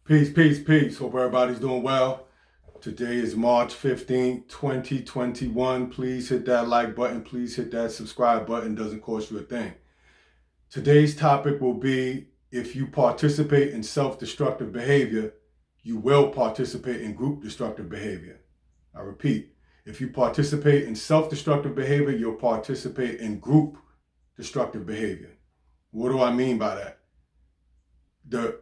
Peace, peace, peace. Hope everybody's doing well. Today is March 15th, 2021. Please hit that like button. Please hit that subscribe button. Doesn't cost you a thing. Today's topic will be if you participate in self-destructive behavior, you will participate in group destructive behavior. I repeat, if you participate in self-destructive behavior, you'll participate in group destructive behavior. What do I mean by that? The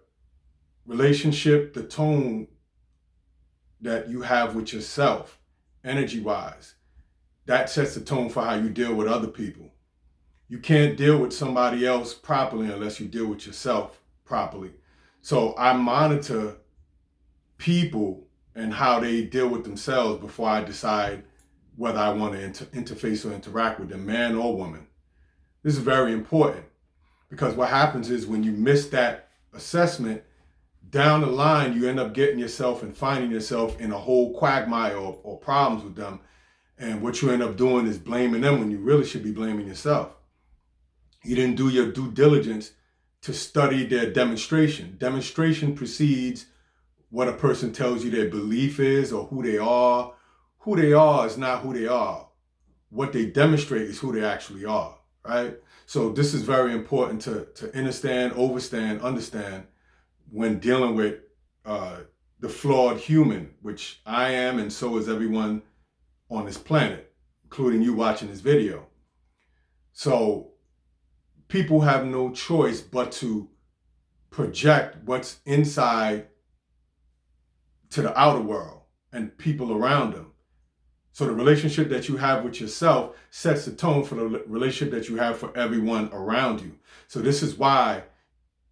relationship, the tone that you have with yourself, energy-wise, that sets the tone for how you deal with other people. You can't deal with somebody else properly unless you deal with yourself properly. So I monitor people and how they deal with themselves before I decide whether I want to interface or interact with them, man or woman. This is very important because what happens is when you miss that assessment, down the line, you end up getting yourself and finding yourself in a whole quagmire or problems with them. And what you end up doing is blaming them when you really should be blaming yourself. You didn't do your due diligence to study their demonstration. Demonstration precedes what a person tells you their belief is or who they are. Who they are is not who they are. What they demonstrate is who they actually are, right? So this is very important to understand, understand when dealing with the flawed human, which I am, and so is everyone on this planet, including you watching this video. So people have no choice but to project what's inside to the outer world and people around them. So the relationship that you have with yourself sets the tone for the relationship that you have for everyone around you. So this is why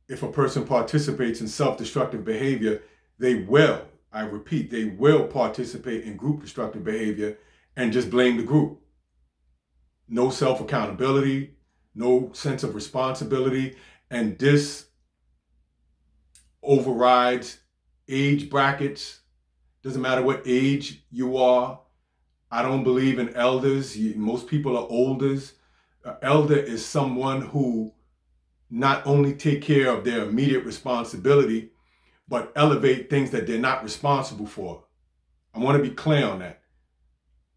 if a person participates in self-destructive behavior, they will, I repeat, they will participate in group destructive behavior and just blame the group. No self-accountability, no sense of responsibility, and this overrides age brackets. Doesn't matter what age you are. I don't believe in elders. Most people are olders. An elder is someone who not only take care of their immediate responsibility, but elevate things that they're not responsible for. I want to be clear on that.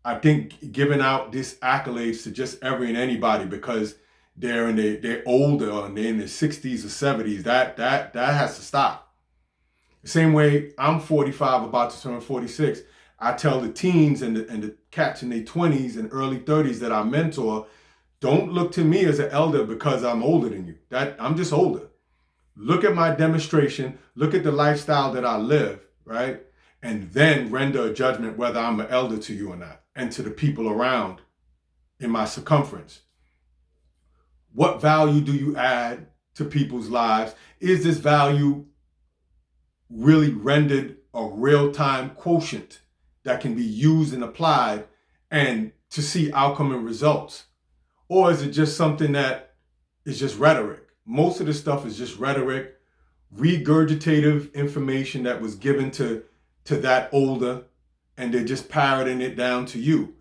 I think giving out these accolades to just every and anybody because they're older or they're in their 60s or 70s, that has to stop. The same way I'm 45, about to turn 46. I tell the teens and the cats in their 20s and early 30s that I mentor, don't look to me as an elder because I'm older than you. I'm just older. Look at my demonstration, look at the lifestyle that I live, right? And then render a judgment whether I'm an elder to you or not, and to the people around in my circumference. What value do you add to people's lives? Is this value really rendered a real-time quotient that can be used and applied and to see outcome and results? Or is it just something that is just rhetoric? Most of the stuff is just rhetoric, regurgitative information that was given to that older, and they're just parroting it down to you.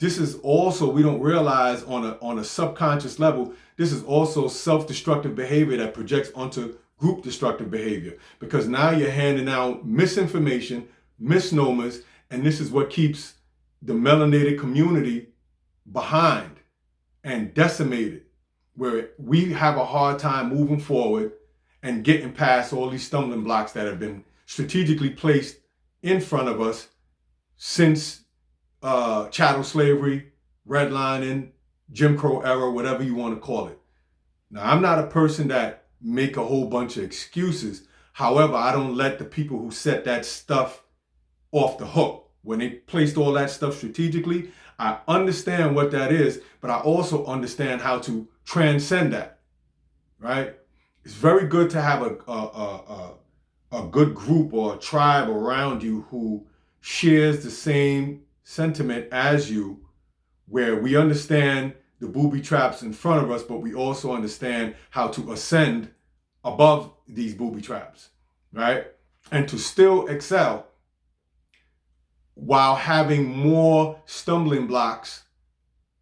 This is also, we don't realize on a subconscious level, this is also self-destructive behavior that projects onto group destructive behavior, because now you're handing out misinformation, misnomers, and this is what keeps the melanated community behind and decimated, where we have a hard time moving forward and getting past all these stumbling blocks that have been strategically placed in front of us since chattel slavery, redlining, Jim Crow era, whatever you want to call it. Now, I'm not a person that make a whole bunch of excuses. However, I don't let the people who set that stuff off the hook. When they placed all that stuff strategically, I understand what that is, but I also understand how to transcend that, right? It's very good to have a good group or a tribe around you who shares the same sentiment as you, where we understand the booby traps in front of us, but we also understand how to ascend above these booby traps, right? And to still excel while having more stumbling blocks,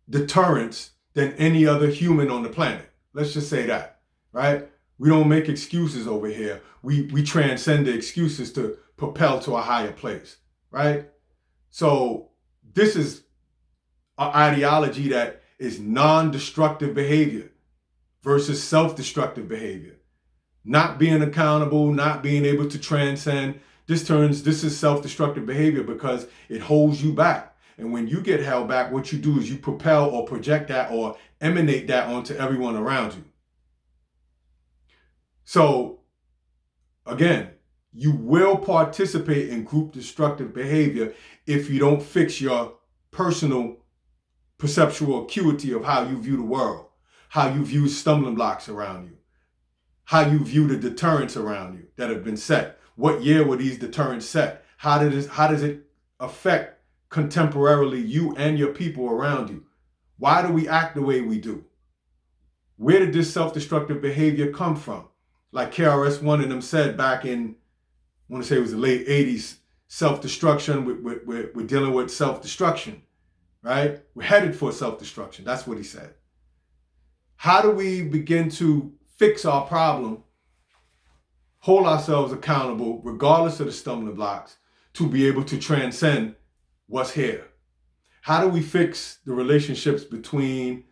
deterrents, than any other human on the planet. Let's just say that, right? We don't make excuses over here. We transcend the excuses to propel to a higher place, right? So this is an ideology that is non-destructive behavior versus self-destructive behavior. Not being accountable, not being able to transcend. This is self-destructive behavior because it holds you back. And when you get held back, what you do is you propel or project that or emanate that onto everyone around you. So again, you will participate in group destructive behavior if you don't fix your personal perceptual acuity of how you view the world, how you view stumbling blocks around you, how you view the deterrents around you that have been set. What year were these deterrents set? How does it affect contemporarily you and your people around you? Why do we act the way we do? Where did this self-destructive behavior come from? Like KRS-One and them said back in, I want to say it was the late 80s, self-destruction, we're dealing with self-destruction, right? We're headed for self-destruction. That's what he said. How do we begin to fix our problem, hold ourselves accountable, regardless of the stumbling blocks, to be able to transcend what's here? How do we fix the relationships between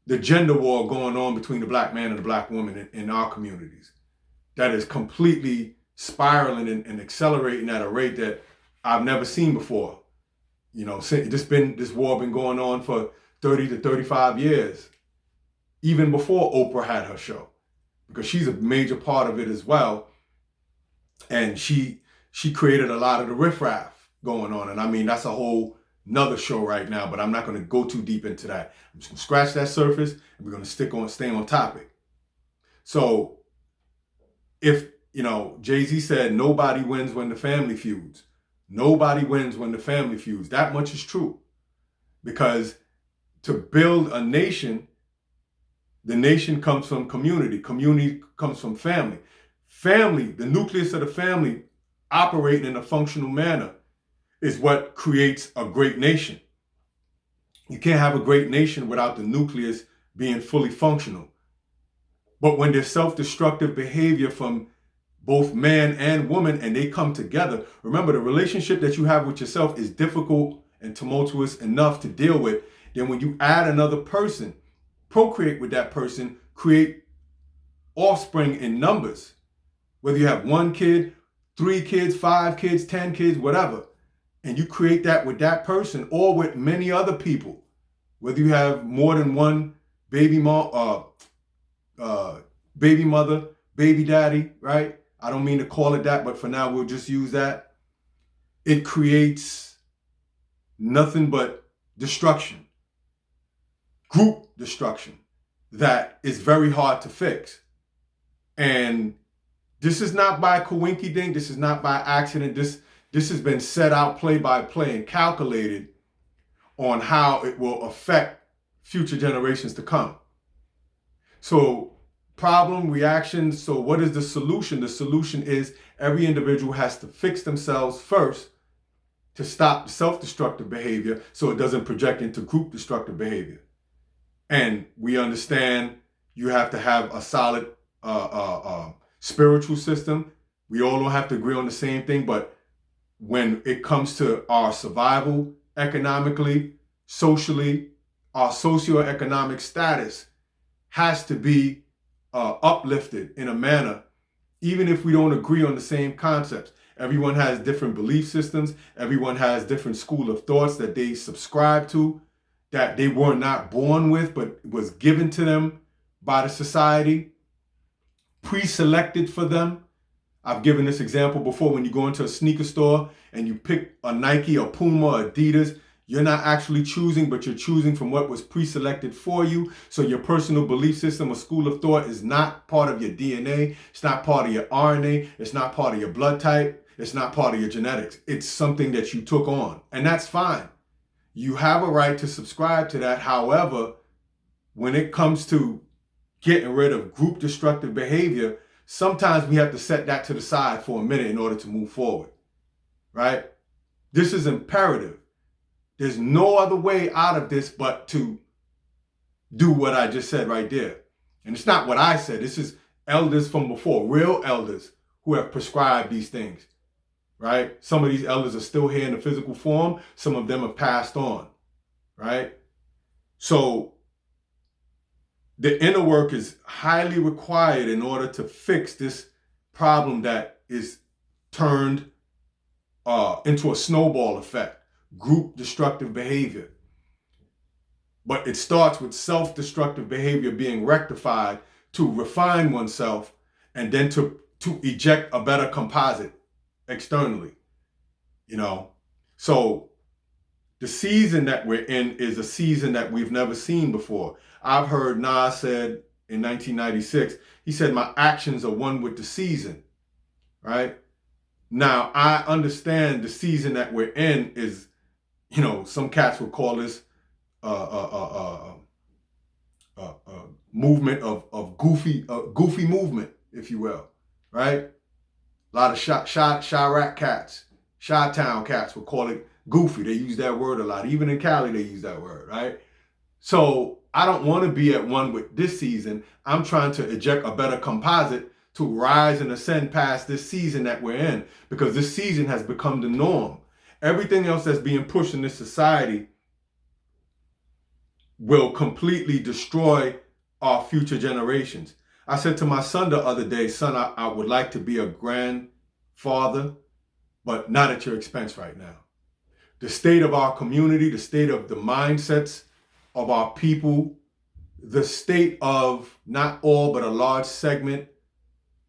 the gender war going on between the black man and the black woman in our communities that is completely spiraling and accelerating at a rate that I've never seen before? You know, this war been going on for 30 to 35 years, even before Oprah had her show, because she's a major part of it as well. And she created a lot of the riffraff going on. And I mean, that's a whole another show right now, but I'm not going to go too deep into that. I'm just going to scratch that surface and we're going to stay on topic. So if, you know, Jay-Z said, nobody wins when the family feuds. Nobody wins when the family feuds. That much is true. Because to build a nation, the nation comes from community. Community comes from family. Family, the nucleus of the family, operating in a functional manner is what creates a great nation. You can't have a great nation without the nucleus being fully functional. But when there's self-destructive behavior from both man and woman and they come together, remember the relationship that you have with yourself is difficult and tumultuous enough to deal with. Then when you add another person, procreate with that person, create offspring in numbers. Whether you have 1 kid, 3 kids, 5 kids, 10 kids, whatever. And you create that with that person or with many other people. Whether you have more than one baby mother, baby daddy, right? I don't mean to call it that, but for now we'll just use that. It creates nothing but destruction. Group destruction that is very hard to fix. And this is not by coinky-dink. This is not by accident. This has been set out play by play and calculated on how it will affect future generations to come. So problem, reaction. So what is the solution? The solution is every individual has to fix themselves first to stop self-destructive behavior so it doesn't project into group destructive behavior. And we understand you have to have a solid spiritual system. We all don't have to agree on the same thing, but when it comes to our survival economically, socially, our socioeconomic status has to be uplifted in a manner, even if we don't agree on the same concepts. Everyone has different belief systems. Everyone has different school of thoughts that they subscribe to, that they were not born with, but was given to them by the society, pre-selected for them. I've given this example before. When you go into a sneaker store and you pick a Nike or Puma or Adidas, you're not actually choosing, but you're choosing from what was pre-selected for you. So your personal belief system or school of thought is not part of your DNA. It's not part of your RNA. It's not part of your blood type. It's not part of your genetics. It's something that you took on, and that's fine. You have a right to subscribe to that. However, when it comes to getting rid of group destructive behavior, sometimes we have to set that to the side for a minute in order to move forward, right? This is imperative. There's no other way out of this but to do what I just said right there. And it's not what I said. This is elders from before, real elders who have prescribed these things, right? Some of these elders are still here in the physical form. Some of them have passed on, right? So the inner work is highly required in order to fix this problem that is turned into a snowball effect, group destructive behavior. But it starts with self-destructive behavior being rectified to refine oneself and then to eject a better composite externally, you know? So the season that we're in is a season that we've never seen before. I've heard Nas said in 1996, he said, my actions are one with the season, right? Now, I understand the season that we're in is, you know, some cats would call this movement of goofy movement, if you will, right? A lot of Chirac cats, Chi-Town cats would call it goofy. They use that word a lot. Even in Cali, they use that word, right? So I don't want to be at one with this season. I'm trying to eject a better composite to rise and ascend past this season that we're in, because this season has become the norm. Everything else that's being pushed in this society will completely destroy our future generations. I said to my son the other day, son, I would like to be a grandfather, but not at your expense right now. The state of our community, the state of the mindsets of our people, the state of not all, but a large segment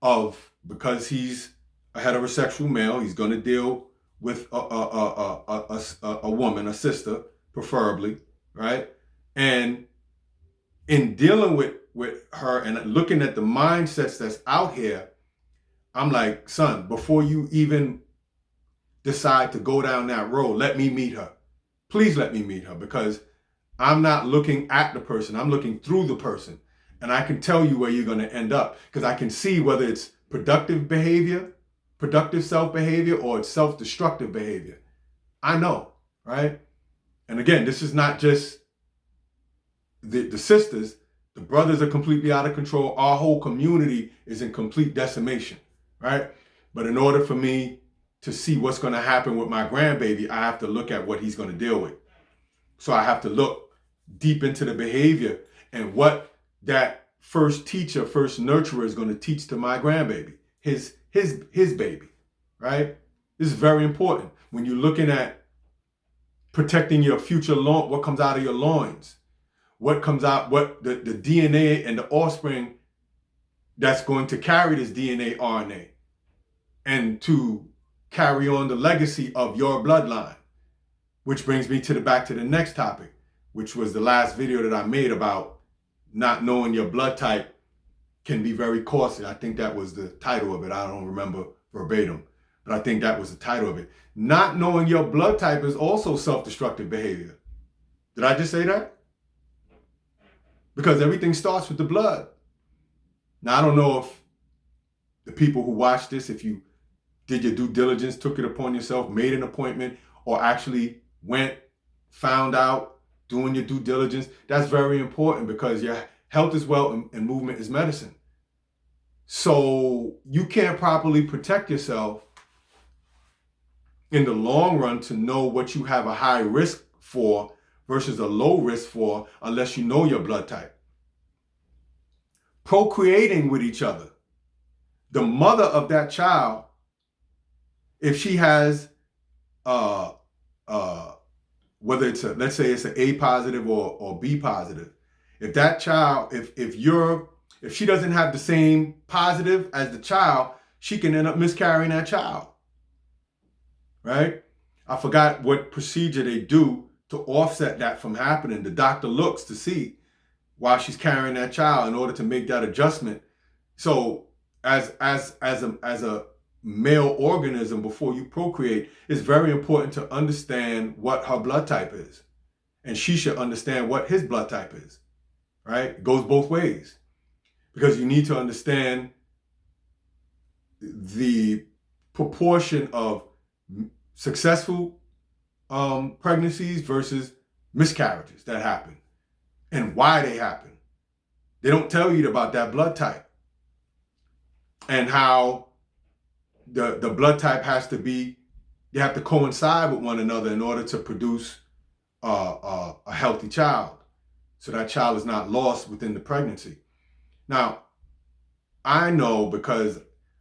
of, because he's a heterosexual male, he's going to deal with a woman, a sister, preferably, right? And in dealing with her and looking at the mindsets that's out here, I'm like, son, before you even decide to go down that road, let me meet her. Please let me meet her, because I'm not looking at the person. I'm looking through the person. And I can tell you where you're going to end up, because I can see whether it's productive behavior, productive self-behavior, or it's self-destructive behavior. I know, right? And again, this is not just the sisters. The brothers are completely out of control. Our whole community is in complete decimation, right? But in order for me to see what's going to happen with my grandbaby, I have to look at what he's going to deal with. So I have to look deep into the behavior and what that first teacher, first nurturer is going to teach to my grandbaby, his baby, right? This is very important when you're looking at protecting your future, what comes out of your loins, what comes out, what the DNA and the offspring that's going to carry this DNA, RNA, and to carry on the legacy of your bloodline. Which brings me back to the next topic, which was the last video that I made about not knowing your blood type can be very costly. I think that was the title of it. I don't remember verbatim, but I think that was the title of it. Not knowing your blood type is also self-destructive behavior. Did I just say that? Because everything starts with the blood. Now, I don't know if the people who watch this, if you did your due diligence, took it upon yourself, made an appointment, or actually went, found out, doing your due diligence. That's very important, because your health is wealth and movement is medicine. So you can't properly protect yourself in the long run to know what you have a high risk for versus a low risk for unless you know your blood type. Procreating with each other. The mother of that child, if she has whether it's let's say it's an A positive or B positive, if that child, if she doesn't have the same positive as the child, she can end up miscarrying that child, right? I forgot what procedure they do to offset that from happening. The doctor looks to see while she's carrying that child in order to make that adjustment. So as a male organism, before you procreate, it's very important to understand what her blood type is. And she should understand what his blood type is, right? It goes both ways, because you need to understand the proportion of successful pregnancies versus miscarriages that happen and why they happen. They don't tell you about that blood type. and how the blood type has to be, they have to coincide with one another in order to produce a healthy child. So that child is not lost within the pregnancy. Now, I know because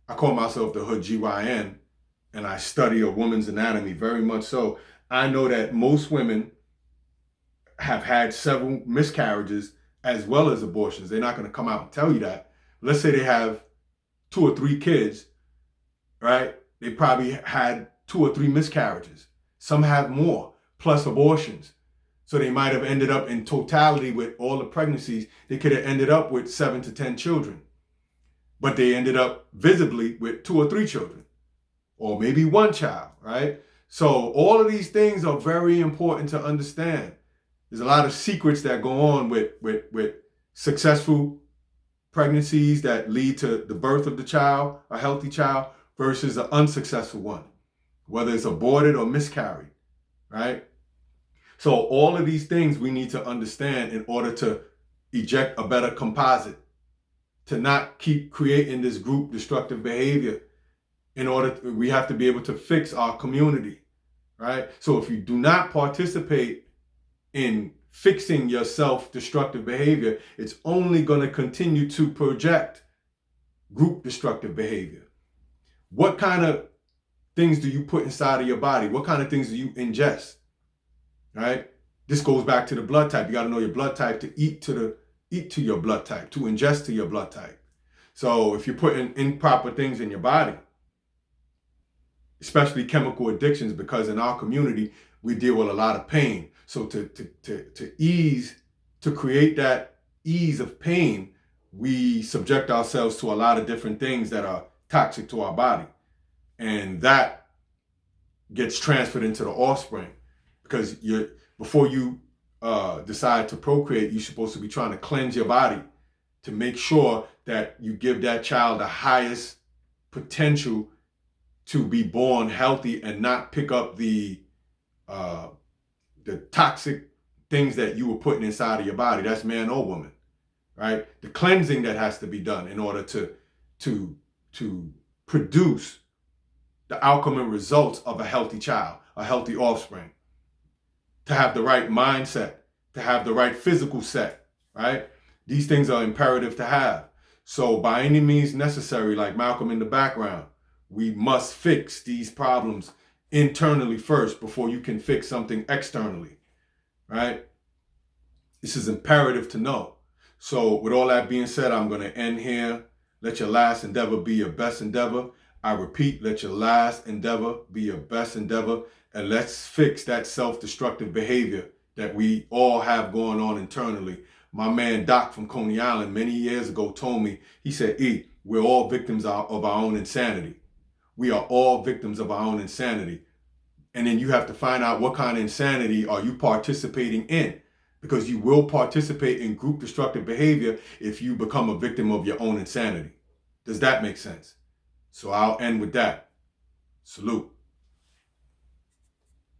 I call myself the Hood GYN and I study a woman's anatomy very much so. I know that most women have had several miscarriages as well as abortions. They're not going to come out and tell you that. Let's say they have 2 or 3 kids, right? They probably had 2 or 3 miscarriages. Some have more, plus abortions. So they might have ended up in totality with all the pregnancies, they could have ended up with 7 to 10 children. But they ended up visibly with 2 or 3 children, or maybe 1 child, right? So all of these things are very important to understand. There's a lot of secrets that go on with successful pregnancies that lead to the birth of the child, a healthy child, versus an unsuccessful one, whether it's aborted or miscarried, right? So all of these things we need to understand in order to eject a better composite, to not keep creating this group destructive behavior. We have to be able to fix our community, right? So if you do not participate in fixing your self-destructive behavior, it's only going to continue to project group destructive behavior. What kind of things do you put inside of your body? What kind of things do you ingest? Right? This goes back to the blood type. You got to know your blood type to eat to your blood type, to ingest to your blood type. So if you're putting improper things in your body, especially chemical addictions, because in our community, we deal with a lot of pain. So to create that ease of pain, we subject ourselves to a lot of different things that are toxic to our body. And that gets transferred into the offspring. Because before you decide to procreate, you're supposed to be trying to cleanse your body to make sure that you give that child the highest potential to be born healthy and not pick up the toxic things that you were putting inside of your body. That's man or woman, right? The cleansing that has to be done in order to produce the outcome and results of a healthy child, a healthy offspring. To have the right mindset, to have the right physical set, right? These things are imperative to have. So by any means necessary, like Malcolm in the background, we must fix these problems internally first before you can fix something externally, right? This is imperative to know. So with all that being said, I'm going to end here. Let your last endeavor be your best endeavor. I repeat, let your last endeavor be your best endeavor. And let's fix that self-destructive behavior that we all have going on internally. My man Doc from Coney Island many years ago told me, he said, E, we're all victims of our own insanity. We are all victims of our own insanity. And then you have to find out what kind of insanity are you participating in, because you will participate in group destructive behavior if you become a victim of your own insanity. Does that make sense? So I'll end with that. Salute.